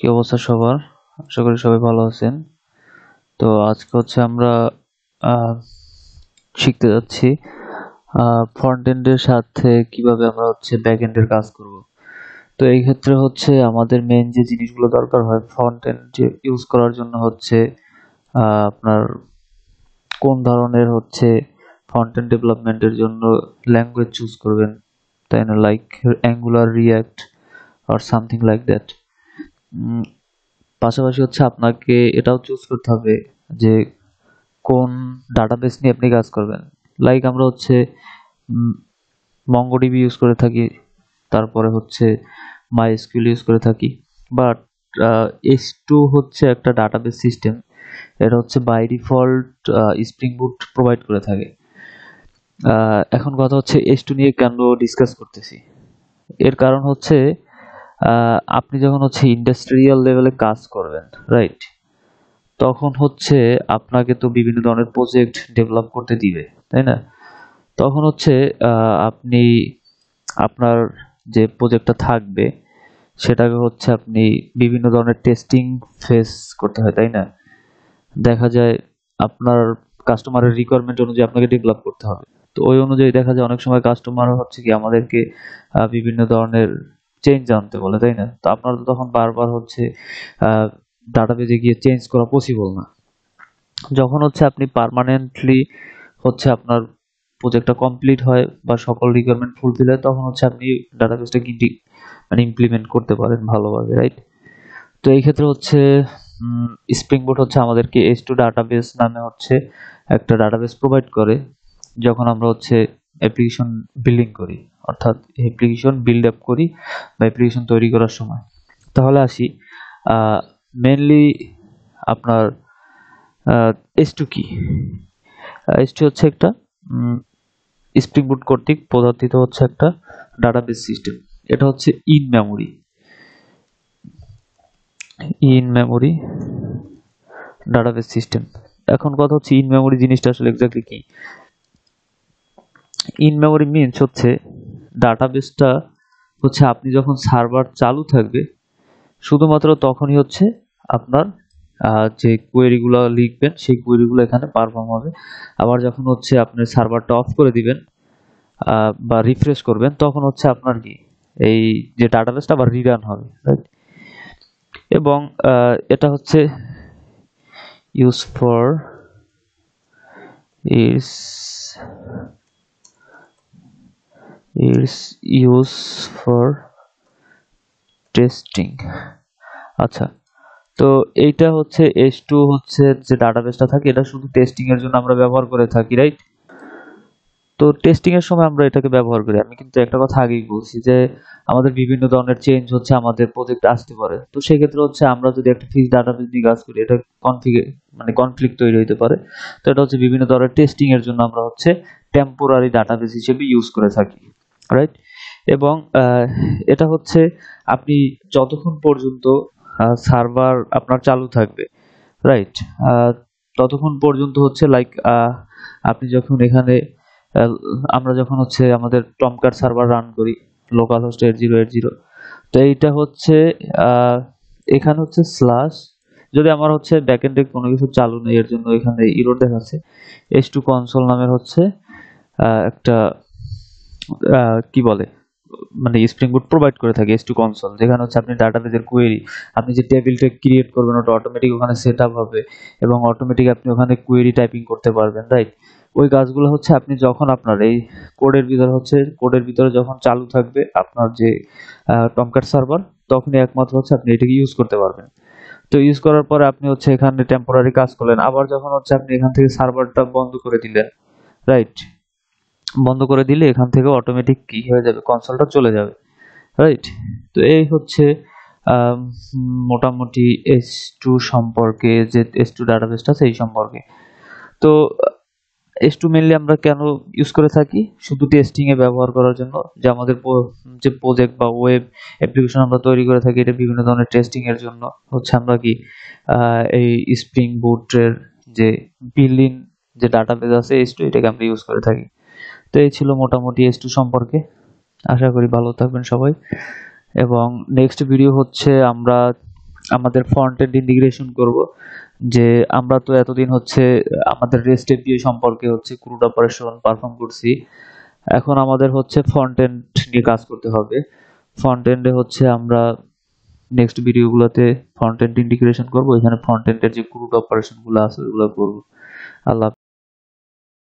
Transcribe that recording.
কি অবস্থা সবার? আশা করি সবাই ভালো আছেন। তো আজকে হচ্ছে আমরা আহ, শিখতে যাচ্ছি ফ্রন্ট এন্ডের সাথে কিভাবে আমরা হচ্ছে ব্যাক এন্ডের কাজ করব। তো এই ক্ষেত্রে হচ্ছে আমাদের মেইন যে জিনিসগুলো দরকার হয় ফ্রন্ট এন্ড ইউজ করার জন্য হচ্ছে আপনার কোন ধরনের হচ্ছে ফ্রন্ট এন্ড ডেভেলপমেন্টের জন্য ল্যাঙ্গুয়েজ চুজ করবেন, তাই না? Like angular, react or something like that. পাশাপাশি হচ্ছে আপনাকে এটাও চুজ করতে হবে যে কোন ডাটাবেস নিয়ে আপনি কাজ করবেন। লাইক আমরা হচ্ছে মঙ্গোডিবি ইউজ করে থাকি, তারপরে হচ্ছে মাইএসকিউএল ইউজ করে থাকি। বাট এস2 হচ্ছে একটা ডাটাবেস সিস্টেম, এটা হচ্ছে by default Spring Boot provide করে থাকে। এখন কথা হচ্ছে এস2 নিয়ে কেন ডিসকাস করতেছি, এর কারণ হচ্ছে আপনি যখন হচ্ছে ইন্ডাস্ট্রিয়াল লেভেলে কাজ করবেন, রাইট, তখন হচ্ছে আপনাকে তো বিভিন্ন ধরনের প্রজেক্ট ডেভেলপ করতে দিবে, তাই না? তখন হচ্ছে আপনি আপনার যে প্রজেক্টটা থাকবে সেটাকে হচ্ছে আপনি বিভিন্ন ধরনের টেস্টিং ফেস করতে হয়, তাই না? দেখা যায় আপনার কাস্টমারের রিকোয়ারমেন্ট অনুযায়ী আপনাকে ডেভেলপ করতে হবে। তো ওই অনুযায়ী দেখা যায় অনেক সময় কাস্টমার হচ্ছে কি আমাদেরকে বিভিন্ন ধরনের চেঞ্জ আনতে বলে, তাই না? তো আপনার তো তখন বারবার হচ্ছে ডাটাবেজে গিয়ে চেঞ্জ করা পসিবল না। যখন হচ্ছে আপনি পার্মানেন্টলি হচ্ছে আপনার প্রজেক্টটা কমপ্লিট হয় বা সকল রিকোয়ারমেন্ট ফুলফিল হয়, তখন হচ্ছে আপনি ডাটাবেসটা কি মানে ইমপ্লিমেন্ট করতে পারেন ভালোভাবে, রাইট? তো এই ক্ষেত্রে হচ্ছে স্প্রিং বোট হচ্ছে আমাদেরকে এস2 ডাটাবেস নামে হচ্ছে একটা ডাটাবেস প্রোভাইড করে যখন আমরা হচ্ছে অ্যাপ্লিকেশন বিল্ডিং করি, অর্থাৎ অ্যাপ্লিকেশন বিল্ড আপ করি বা অ্যাপ্লিকেশন তৈরি করার সময়। তাহলে আসি মেনলি আপনার এস2 কি? এস2 হচ্ছে একটা স্প্রিং বুট কর্তৃক প্রদত্তিত হচ্ছে একটা ডাটাবেস সিস্টেম। এটা হচ্ছে ইন মেমোরি ডাটাবেস সিস্টেম। এখন কথা হচ্ছে ইন মেমোরি জিনিসটা আসলে এক্স্যাক্টলি কি? ইন মেমোরি মিনস হচ্ছে ডাটাবেসটা হচ্ছে আপনি যখন সার্ভার চালু থাকবে শুধুমাত্র তখনই হচ্ছে আপনার যে কোয়েরিগুলো লিখবেন সেই কোয়েরিগুলো এখানে পারফর্ম হবে। আবার যখন হচ্ছে আপনি সার্ভারটা অফ করে দিবেন বা রিফ্রেশ করবেন, তখন হচ্ছে আপনার কি এই যে ডাটাবেসটা আবার রিরান হবে, রাইট? এবং এটা হচ্ছে use for its use for testing. আচ্ছা, তো এইটা হচ্ছে এস2 হচ্ছে যে ডাটাবেসটা থাকে এটা শুধু টেস্টিং এর জন্য আমরা ব্যবহার করে থাকি, রাইট? তো টেস্টিং এর সময় আমরা এটাকে ব্যবহার করি। আমি কিন্তু একটা কথা আগেই বলছি যে আমাদের বিভিন্ন ধরনের চেঞ্জ হচ্ছে আমাদের প্রজেক্টে আসতে পারে। তো সেই ক্ষেত্রে হচ্ছে আমরা যদি একটা ফিক্সড ডাটাবেস নিয়ে কাজ করি, এটা কনফ্লিক্ট তৈরি হতে পারে। তো এটা হচ্ছে বিভিন্ন ধরনের টেস্টিং এর জন্য আমরা হচ্ছে টেম্পোরারি ডাটাবেস হিসেবে ইউজ করে থাকি, রাইট? এবং এটা হচ্ছে আপনি যতক্ষণ পর্যন্ত সার্ভার আপনার চালু থাকবে, রাইট, ততক্ষণ পর্যন্ত হচ্ছে লাইক আপনি যখন এখানে আমরা যখন হচ্ছে আমাদের টমকার সার্ভার রান করি লোকাল হোস্ট 8080, তো এইটা হচ্ছে এখানে হচ্ছে স্ল্যাশ, যদি আমার হচ্ছে ব্যাকএন্ডে কোনো কিছু চালু নেই এর জন্য এখানে ইরর দেখাচ্ছে। এস2 কনসোল নামের হচ্ছে একটা কি বলে মানে স্প্রিং বুট প্রোভাইড করে থাকে এস2 কনসোল, যেখানে হচ্ছে আপনি ডাটাবেজের কোয়েরি, আপনি যে টেবিলটা ক্রিয়েট করবেন ওটা অটোমেটিক ওখানে সেট আপ হবে এবং অটোমেটিক আপনি ওখানে কোয়েরি টাইপিং করতে পারবেন, রাইট? ওই কাজগুলো হচ্ছে আপনি যখন আপনার এই কোডের ভিতরে যখন চালু থাকবে আপনার যে টমক্যাট সার্ভার, তখনই একমাত্র হচ্ছে আপনি এটাকে ইউজ করতে পারবেন। তো ইউজ করার পরে আপনি হচ্ছে এখানে টেম্পোরারি কাজ করলেন, আবার যখন হচ্ছে আপনি এখান থেকে সার্ভারটা বন্ধ করে দিলেন, রাইট, বন্ধ করে দিলে এখান থেকে অটোমেটিক কি হয়ে যাবে, কনসোলটা চলে যাবে, রাইট? তো এই হচ্ছে আম, মোটামুটি এস2 সম্পর্কে, যে এস2 ডাটাবেসটা সেই সম্পর্কে। তো এস2 মেনলি আমরা কেন ইউজ করে থাকি? শুধু টেস্টিং এ ব্যবহার করার জন্য, যে আমাদের যে প্রজেক্ট বা ওয়েব অ্যাপ্লিকেশন আমরা তৈরি করে থাকি এটা বিভিন্ন ধরনের টেস্টিং এর জন্য হচ্ছে আমরা কি এই স্প্রিং বুটের যে বিল্ড ইন যে ডাটাবেস আছে এস2, এটাকে আমরা ইউজ করে থাকি। তো এই ছিল মোটামুটি এস2 সম্পর্কে। আশা করি ভালো থাকবেন সবাই, এবং নেক্সট ভিডিও হচ্ছে আমরা আমাদের ফ্রন্ট এন্ড ইন্টিগ্রেশন করব। যে আমরা তো এতদিন হচ্ছে আমাদের রেস্ট এপিআই সম্পর্কে হচ্ছে ক্রুড অপারেশন পারফর্ম করছি। এখন আমাদের হচ্ছে ফ্রন্ট এন্ড নিয়ে কাজ করতে হবে। ফ্রন্ট এন্ডে হচ্ছে আমরা নেক্সট ভিডিওগুলোতে ফ্রন্ট এন্ড ইন্টিগ্রেশন করব। এখানে ফ্রন্ট এন্ডের যে ক্রুড অপারেশন গুলো আছে ওগুলো করব। আল্লাহ